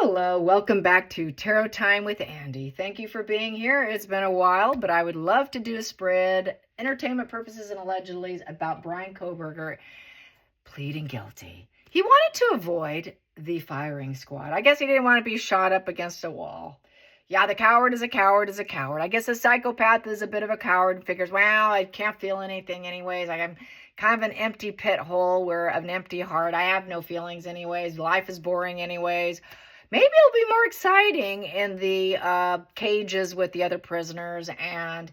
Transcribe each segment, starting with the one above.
Hello, welcome back to Tarot Time with Andy. Thank you for being here. It's been a while, but I would love to do a spread, entertainment purposes and allegedly, about Brian Kohburger pleading guilty. He wanted to avoid the firing squad. I guess he didn't want to be shot up against a wall. Yeah, the coward is a coward is a coward. I guess a psychopath is a bit of a coward and figures, well, I can't feel anything anyways. Like I'm kind of an empty pit hole where an empty heart. I have no feelings anyways. Life is boring anyways. Maybe it'll be more exciting in the cages with the other prisoners and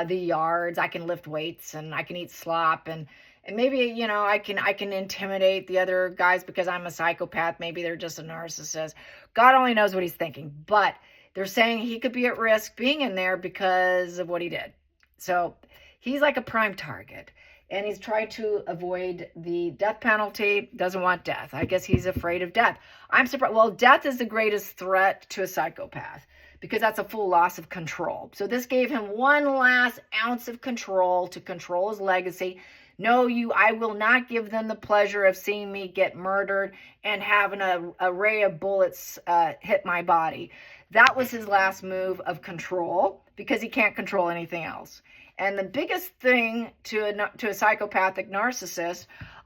the yards. I can lift weights and I can eat slop and maybe, you know, I can intimidate the other guys because I'm a psychopath. Maybe they're just a narcissist. God only knows what he's thinking. But they're saying he could be at risk being in there because of what he did. So he's like a prime target. And he's tried to avoid the death penalty, doesn't want death. I guess he's afraid of death. I'm surprised. Well, death is the greatest threat to a psychopath because that's a full loss of control. So this gave him one last ounce of control to control his legacy. No, I will not give them the pleasure of seeing me get murdered and having an array of bullets hit my body. That was his last move of control because he can't control anything else. And the biggest thing to a psychopathic narcissist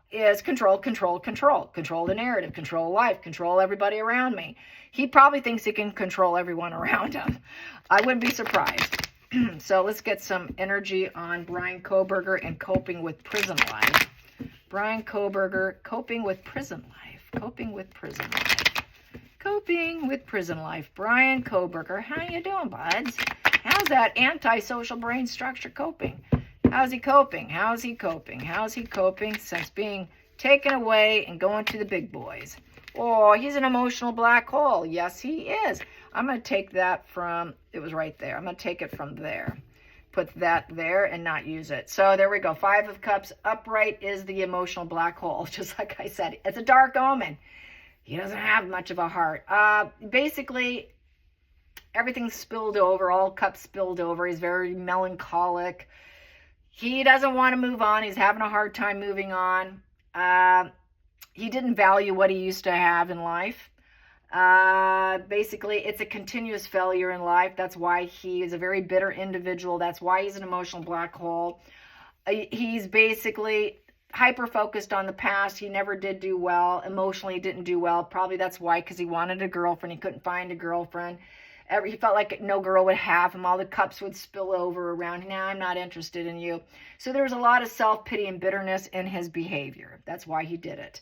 is control, control, control. Control the narrative, control life, control everybody around me. He probably thinks he can control everyone around him. I wouldn't be surprised. So let's get some energy on Brian Kohburger and coping with prison life. Brian Kohburger, coping with prison life. Coping with prison life. Coping with prison life. Brian Kohburger, how you doing, buds? How's that antisocial brain structure coping? How's he coping? How's he coping? How's he coping since being taken away and going to the big boys? Oh, he's an emotional black hole. Yes, he is. I'm going to take that from, it was right there. I'm going to take it from there. Put that there and not use it. So there we go. 5 of Cups. Upright is the emotional black hole. Just like I said, it's a dark omen. He doesn't have much of a heart. Basically, everything's spilled over. All cups spilled over. He's very melancholic. He doesn't want to move on. He's having a hard time moving on. He didn't value what he used to have in life. Basically, it's a continuous failure in life. That's why he is a very bitter individual. That's why he's an emotional black hole. He's basically hyper-focused on the past. He never did do well. Emotionally, didn't do well. Probably that's why, because he wanted a girlfriend. He couldn't find a girlfriend. He felt like no girl would have him. All the cups would spill over around. Now I'm not interested in you. So there was a lot of self-pity and bitterness in his behavior. That's why he did it.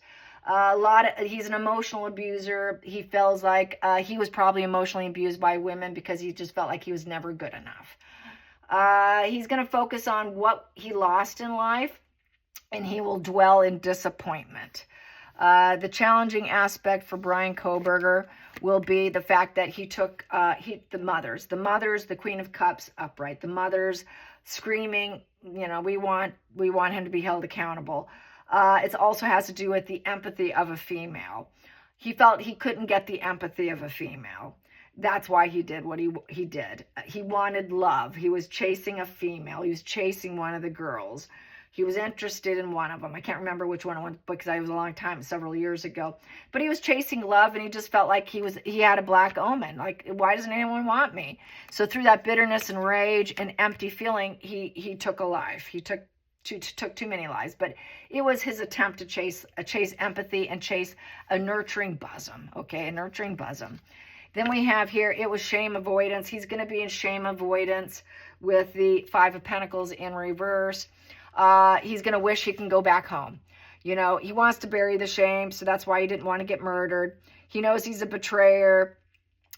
He's an emotional abuser. He feels like he was probably emotionally abused by women because he just felt like he was never good enough. He's going to focus on what he lost in life, and he will dwell in disappointment. The challenging aspect for Brian Kohburger will be the fact that he took the mothers, the Queen of Cups upright, the mothers screaming, you know, we want him to be held accountable. It also has to do with the empathy of a female. He felt he couldn't get the empathy of a female. That's why he did what he did. He wanted love. He was chasing a female. He was chasing one of the girls. He was interested in one of them. I can't remember which one it was because I was a long time, several years ago. But he was chasing love, and he just felt like he had a black omen. Like, why doesn't anyone want me? So through that bitterness and rage and empty feeling, he took a life. He took too many lives. But it was his attempt to chase empathy and chase a nurturing bosom. Okay, a nurturing bosom. Then we have here, it was shame avoidance. He's going to be in shame avoidance with the 5 of Pentacles in reverse. He's going to wish he can go back home. You know, he wants to bury the shame, so that's why he didn't want to get murdered. He knows he's a betrayer.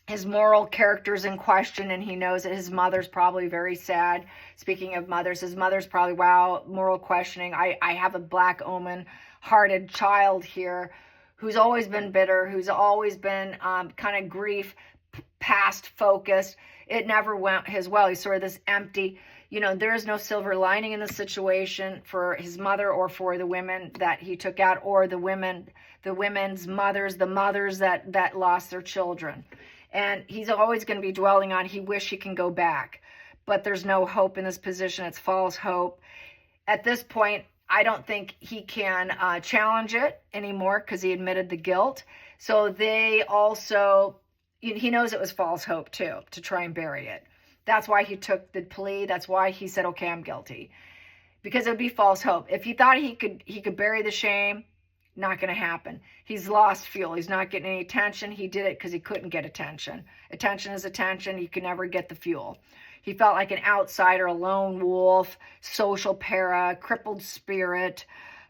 His moral character's in question, and he knows that his mother's probably very sad. Speaking of mothers, his mother's probably, wow, moral questioning. I have a black omen-hearted child here who's always been bitter, who's always been kind of grief, past focused. It never went his well. He's sort of this empty, you know, there is no silver lining in the situation for his mother or for the women that he took out, or the women's mothers, the mothers that lost their children. And he's always going to be dwelling on, he wish he can go back. But there's no hope in this position. It's false hope. At this point, I don't think he can challenge it anymore because he admitted the guilt. So they also, he knows it was false hope too, to try and bury it. That's why he took the plea. That's why he said, okay, I'm guilty. Because it would be false hope. If he thought he could bury the shame, not going to happen. He's lost fuel. He's not getting any attention. He did it because he couldn't get attention. Attention is attention. You can never get the fuel. He felt like an outsider, a lone wolf, social para, crippled spirit,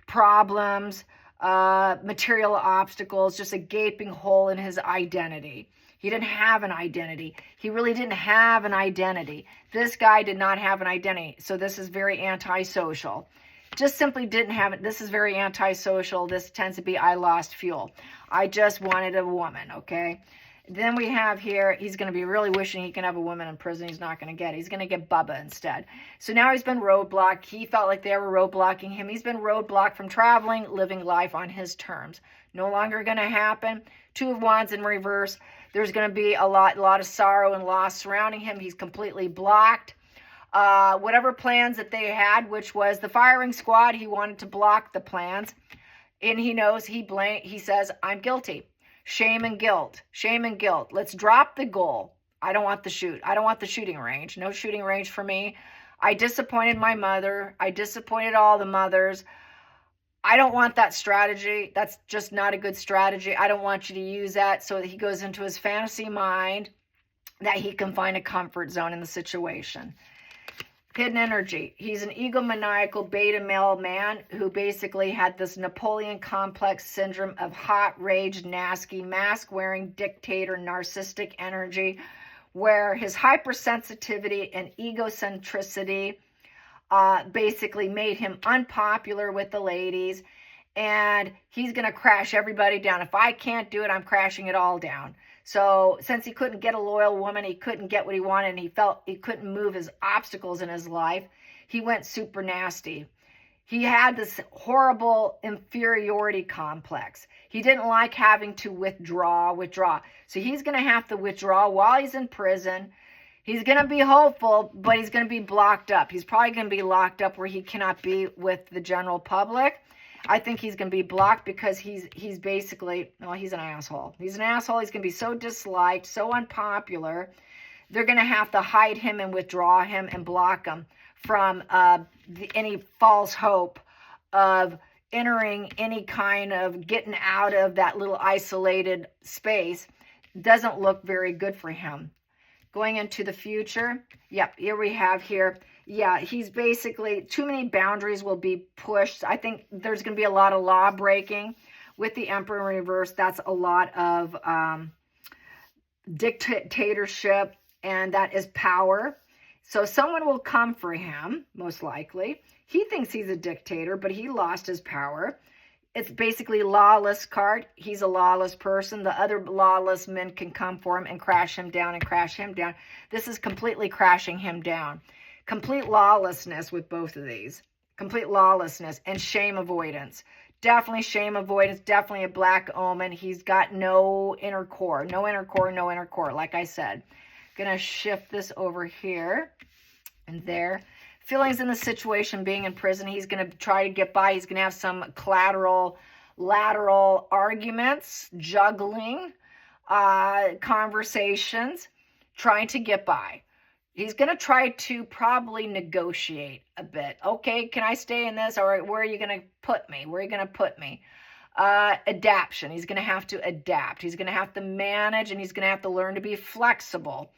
problems, material obstacles, just a gaping hole in his identity. He didn't have an identity. He really didn't have an identity. This guy did not have an identity. So this is very antisocial. Just simply didn't have it. This is very antisocial. This tends to be, I lost fuel. I just wanted a woman, okay? Then we have here, he's going to be really wishing he can have a woman in prison. He's not going to get it. He's going to get Bubba instead. So now he's been roadblocked. He felt like they were roadblocking him. He's been roadblocked from traveling, living life on his terms. No longer going to happen. Two of Wands in reverse. There's going to be a lot of sorrow and loss surrounding him. He's completely blocked. Whatever plans that they had, which was the firing squad, he wanted to block the plans. And he knows, he says, I'm guilty. Shame and guilt. Shame and guilt. Let's drop the goal. I don't want the shoot. I don't want the shooting range. No shooting range for me. I disappointed my mother. I disappointed all the mothers. I don't want that strategy. That's just not a good strategy. I don't want you to use that. So that he goes into his fantasy mind that he can find a comfort zone in the situation. Hidden energy. He's an egomaniacal beta male man who basically had this Napoleon complex syndrome of hot, rage, nasty, mask-wearing dictator, narcissistic energy, where his hypersensitivity and egocentricity basically made him unpopular with the ladies, and he's going to crash everybody down. If I can't do it, I'm crashing it all down. So since he couldn't get a loyal woman, he couldn't get what he wanted, and he felt he couldn't move his obstacles in his life, he went super nasty. He had this horrible inferiority complex. He didn't like having to withdraw. So he's going to have to withdraw while he's in prison. He's going to be hopeful, but he's going to be blocked up. He's probably going to be locked up where he cannot be with the general public. I think he's going to be blocked because he's basically, well, he's an asshole. He's an asshole. He's going to be so disliked, so unpopular. They're going to have to hide him and withdraw him and block him from any false hope of entering any kind of getting out of that little isolated space. Doesn't look very good for him. Going into the future, yep, here we have here. Yeah, he's basically, too many boundaries will be pushed. I think there's going to be a lot of law breaking. With the Emperor in reverse, that's a lot of dictatorship, and that is power. So someone will come for him, most likely. He thinks he's a dictator, but he lost his power. It's basically lawless card. He's a lawless person. The other lawless men can come for him and crash him down and crash him down. This is completely crashing him down. Complete lawlessness with both of these. Complete lawlessness and shame avoidance. Definitely shame avoidance. Definitely a black omen. He's got no inner core. No inner core, no inner core. Like I said. Going to shift this over here and there. Feelings in the situation, being in prison, he's going to try to get by. He's going to have some lateral arguments, juggling, conversations, trying to get by. He's going to try to probably negotiate a bit. Okay, can I stay in this? All right, where are you going to put me? Where are you going to put me? Adaptation. He's going to have to adapt. He's going to have to manage, and he's going to have to learn to be flexible.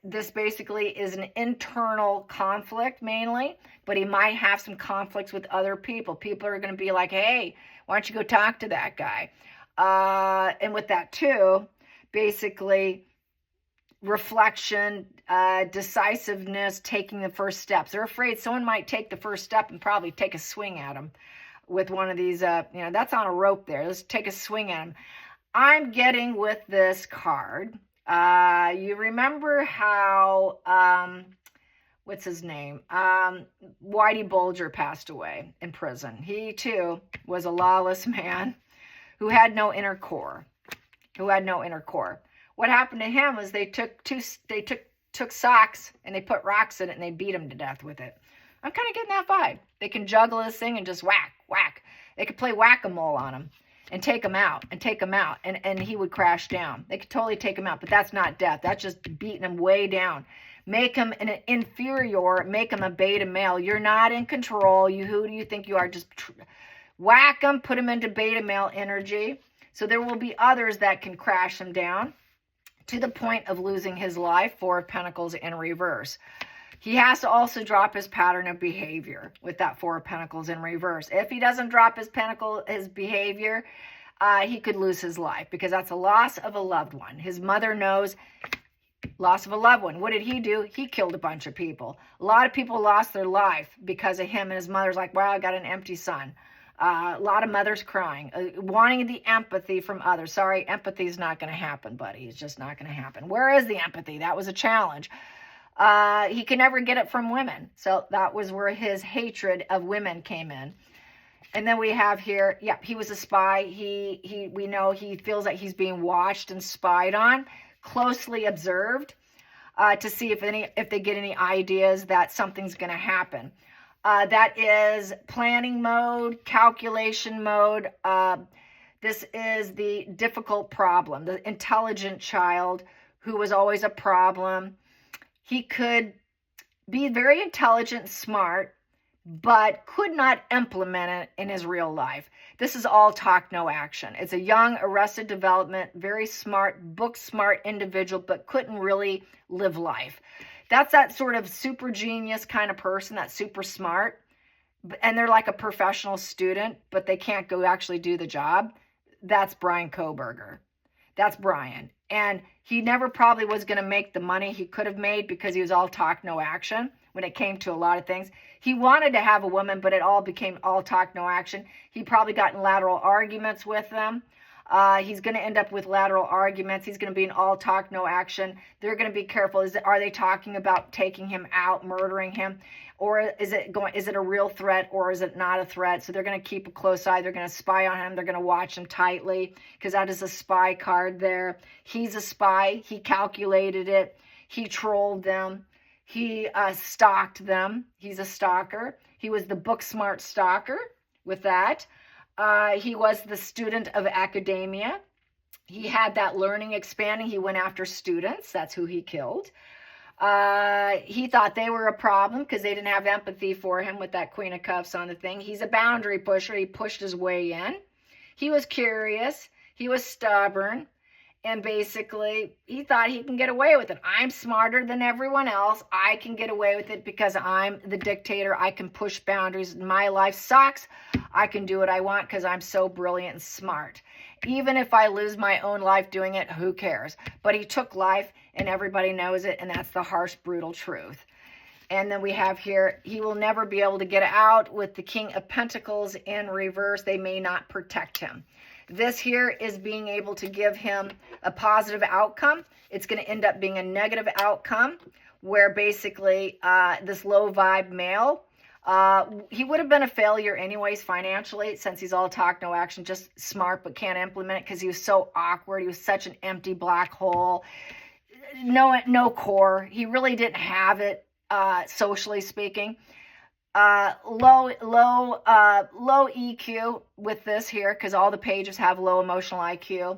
This basically is an internal conflict mainly, but he might have some conflicts with other people. People are going to be like, hey, why don't you go talk to that guy? And with that too, basically reflection, decisiveness, taking the first steps. They're afraid someone might take the first step and probably take a swing at them with one of these, that's on a rope there. Let's take a swing at him. I'm getting with this card. You remember how, what's his name? Whitey Bulger passed away in prison. He too was a lawless man who had no inner core. What happened to him was they took socks and they put rocks in it and they beat him to death with it. I'm kind of getting that vibe. They can juggle this thing and just whack, whack. They could play whack-a-mole on him. and take him out and take him out, and he would crash down. They could totally take him out, but that's not death. That's just beating him way down. Make him an inferior, make him a beta male. You're not in control. Who do you think you are? Just whack him, put him into beta male energy. So there will be others that can crash him down to the point of losing his life. Four of Pentacles in reverse. He has to also drop his pattern of behavior with that Four of Pentacles in reverse. If he doesn't drop his behavior, he could lose his life, because that's a loss of a loved one. His mother knows, loss of a loved one. What did he do? He killed a bunch of people. A lot of people lost their life because of him, and his mother's like, wow, I got an empty son. A lot of mothers crying, wanting the empathy from others. Sorry, empathy is not going to happen, buddy. It's just not going to happen. Where is the empathy? That was a challenge. He can never get it from women. So that was where his hatred of women came in. And then we have here, yeah, he was a spy. We know he feels like he's being watched and spied on, closely observed, to see if they get any ideas that something's going to happen. That is planning mode, calculation mode. This is the difficult problem, the intelligent child who was always a problem. He could be very intelligent and smart, but could not implement it in his real life. This is all talk, no action. It's a young, arrested development, very smart, book smart individual, but couldn't really live life. That's that sort of super genius kind of person, that's super smart, and they're like a professional student, but they can't go actually do the job. That's Brian Kohburger. That's Brian. And he never probably was going to make the money he could have made, because he was all talk, no action when it came to a lot of things. He wanted to have a woman, but it all became all talk, no action. He probably got in lateral arguments with them. He's going to end up with lateral arguments. He's going to be in all talk, no action. They're going to be careful. Are they talking about taking him out, murdering him? Or is it a real threat, or is it not a threat? So they're going to keep a close eye. They're going to spy on him. They're going to watch him tightly, because that is a spy card there. He's a spy. He calculated it. He trolled them. He stalked them. He's a stalker. He was the book smart stalker with that. He was the student of academia. He had that learning expanding. He went after students. That's who he killed. He thought they were a problem because they didn't have empathy for him with that Queen of Cups on the thing. He's a boundary pusher. He pushed his way in. He was curious. He was stubborn. And basically, he thought he can get away with it. I'm smarter than everyone else. I can get away with it because I'm the dictator. I can push boundaries. My life sucks. I can do what I want because I'm so brilliant and smart. Even if I lose my own life doing it, who cares? But he took life, and everybody knows it, and that's the harsh, brutal truth. And then we have here, he will never be able to get out with the King of Pentacles in reverse. They may not protect him. This here is being able to give him a positive outcome. It's going to end up being a negative outcome, where basically this low vibe male, he would have been a failure anyways financially, since he's all talk, no action, just smart but can't implement it because he was so awkward. He was such an empty black hole. No core. He really didn't have it, socially speaking. Low EQ with this here, because all the pages have low emotional IQ.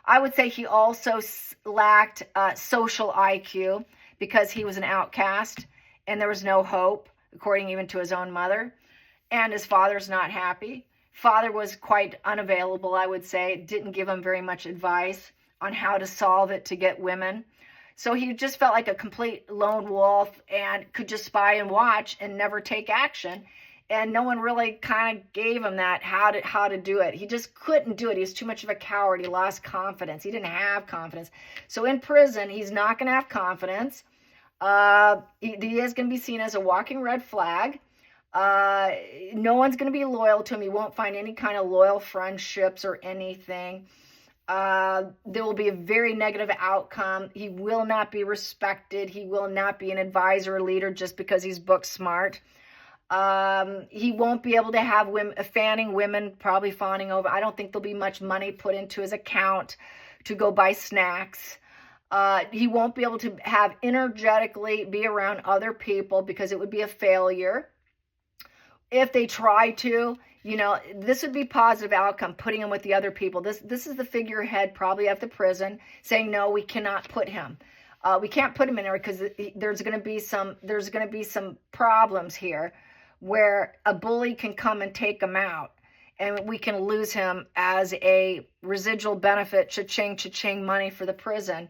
I would say he also lacked social IQ, because he was an outcast and there was no hope, according even to his own mother. And his father's not happy. Father was quite unavailable, I would say. Didn't give him very much advice on how to solve it to get women. So he just felt like a complete lone wolf and could just spy and watch and never take action. And no one really kind of gave him that, how to do it. He just couldn't do it. He was too much of a coward. He lost confidence. He didn't have confidence. So in prison, he's not going to have confidence. He is going to be seen as a walking red flag. No one's going to be loyal to him. He won't find any kind of loyal friendships or anything. There will be a very negative outcome. He will not be respected. He will not be an advisor or leader just because he's book smart. He won't be able to have women, fanning women, probably fawning over. I don't think there'll be much money put into his account to go buy snacks. He won't be able to have energetically be around other people because it would be a failure. If they try to, You know, this would be positive outcome, putting him with the other people. This is the figurehead probably of the prison saying, no, we cannot put him. We can't put him in there because there's going to be some problems here where a bully can come and take him out, and we can lose him as a residual benefit, cha-ching, cha-ching money for the prison.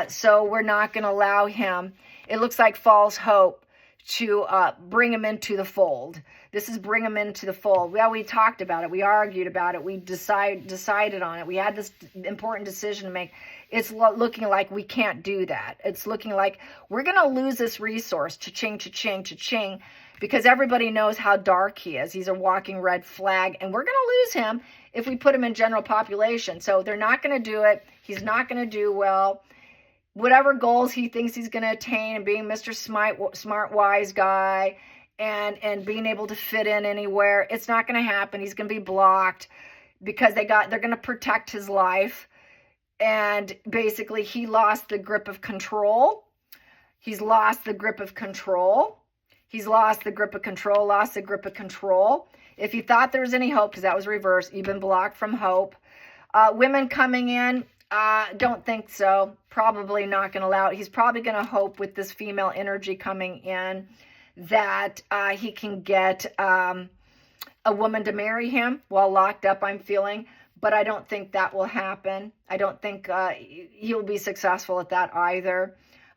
So we're not going to allow him. It looks like false hope to bring him into the fold. This is bring him into the fold. Well, we talked about it. We argued about it. We decided on it. We had this important decision to make. It's looking like we can't do that. It's looking like we're going to lose this resource, cha-ching, cha-ching, cha-ching, because everybody knows how dark he is. He's a walking red flag, and we're going to lose him if we put him in general population. So they're not going to do it. He's not going to do well. Whatever goals he thinks he's going to attain, and being Mr. Smart, wise guy, and being able to fit in anywhere, it's not going to happen. He's going to be blocked because they're going to protect his life. And basically, he lost the grip of control. He's lost the grip of control. He's lost the grip of control, lost the grip of control. If you thought there was any hope, because that was reversed, you've been blocked from hope. Women coming in, don't think so. Probably not going to allow it. He's probably going to hope with this female energy coming in that he can get a woman to marry him while locked up, I'm feeling. But I don't think that will happen. I don't think he'll be successful at that either.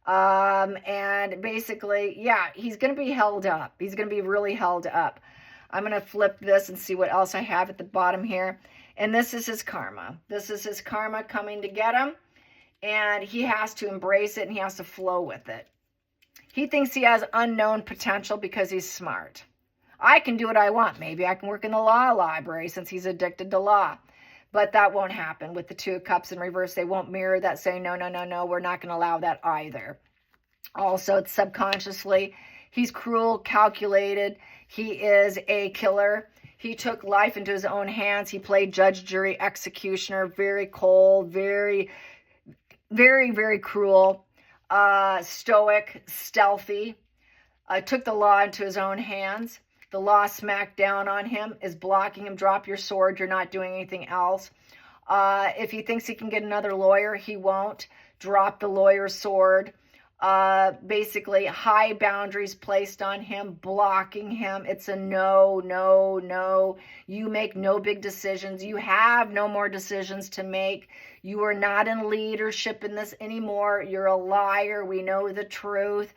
And basically, yeah, he's going to be held up. He's going to be really held up. I'm going to flip this and see what else I have at the bottom here. And this is his karma. This is his karma coming to get him. And he has to embrace it, and he has to flow with it. He thinks he has unknown potential because he's smart. I can do what I want. Maybe I can work in the law library since he's addicted to law. But that won't happen with the Two of Cups in reverse. They won't mirror that, saying, no, no, no, no, we're not going to allow that either. Also, it's subconsciously, he's cruel, calculated. He is a killer. He took life into his own hands. He played judge, jury, executioner, very cold, very, very, very cruel, stoic, stealthy. Took the law into his own hands. The law smacked down on him, is blocking him. Drop your sword. You're not doing anything else. If he thinks he can get another lawyer, he won't. Drop the lawyer's sword. Basically, high boundaries placed on him, blocking him. It's a no, no, no. You make no big decisions. You have no more decisions to make. You are not in leadership in this anymore. You're a liar. We know the truth.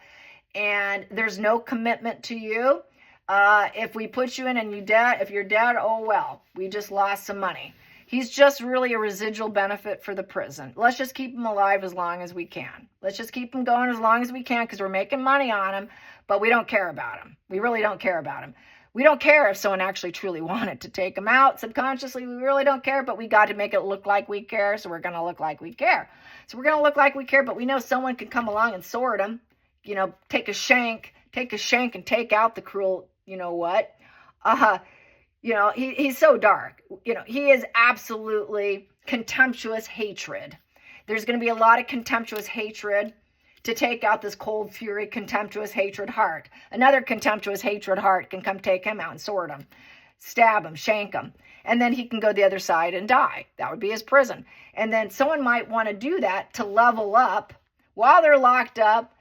And there's no commitment to you. If we put you in and if you're dead, oh well, we just lost some money. He's just really a residual benefit for the prison. Let's just keep him alive as long as we can. Let's just keep him going as long as we can because we're making money on him, but we don't care about him. We really don't care about him. We don't care if someone actually truly wanted to take him out. Subconsciously, we really don't care, but we got to make it look like we care, so we're going to look like we care. So we're going to look like we care, but we know someone can come along and sword him, you know, take a shank and take out the cruel, you know what? You know, he's so dark. You know, he is absolutely contemptuous hatred. There's going to be a lot of contemptuous hatred to take out this cold fury, contemptuous hatred heart. Another contemptuous hatred heart can come take him out and sword him, stab him, shank him. And then he can go the other side and die. That would be his prison. And then someone might want to do that to level up while they're locked up,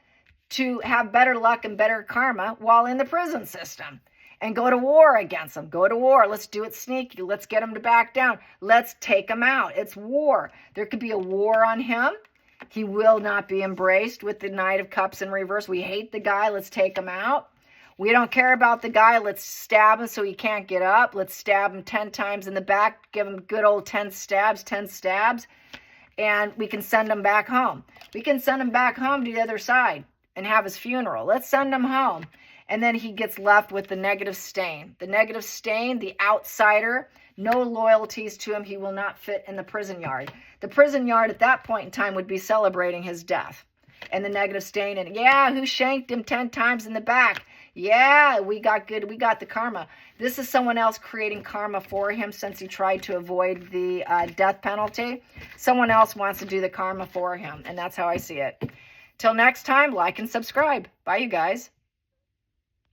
to have better luck and better karma while in the prison system. And go to war against them. Go to war. Let's do it sneaky. Let's get them to back down. Let's take them out. It's war. There could be a war on him. He will not be embraced with the Knight of Cups in reverse. We hate the guy. Let's take him out. We don't care about the guy. Let's stab him so he can't get up. Let's stab him 10 times in the back. Give him good old 10 stabs. And we can send him back home. We can send him back home to the other side and have his funeral. Let's send him home. And then he gets left with the negative stain. The negative stain, the outsider, no loyalties to him. He will not fit in the prison yard. The prison yard at that point in time would be celebrating his death. And the negative stain, and yeah, who shanked him 10 times in the back? Yeah, we got the karma. This is someone else creating karma for him since he tried to avoid the death penalty. Someone else wants to do the karma for him, and that's how I see it. Till next time, like and subscribe. Bye, you guys.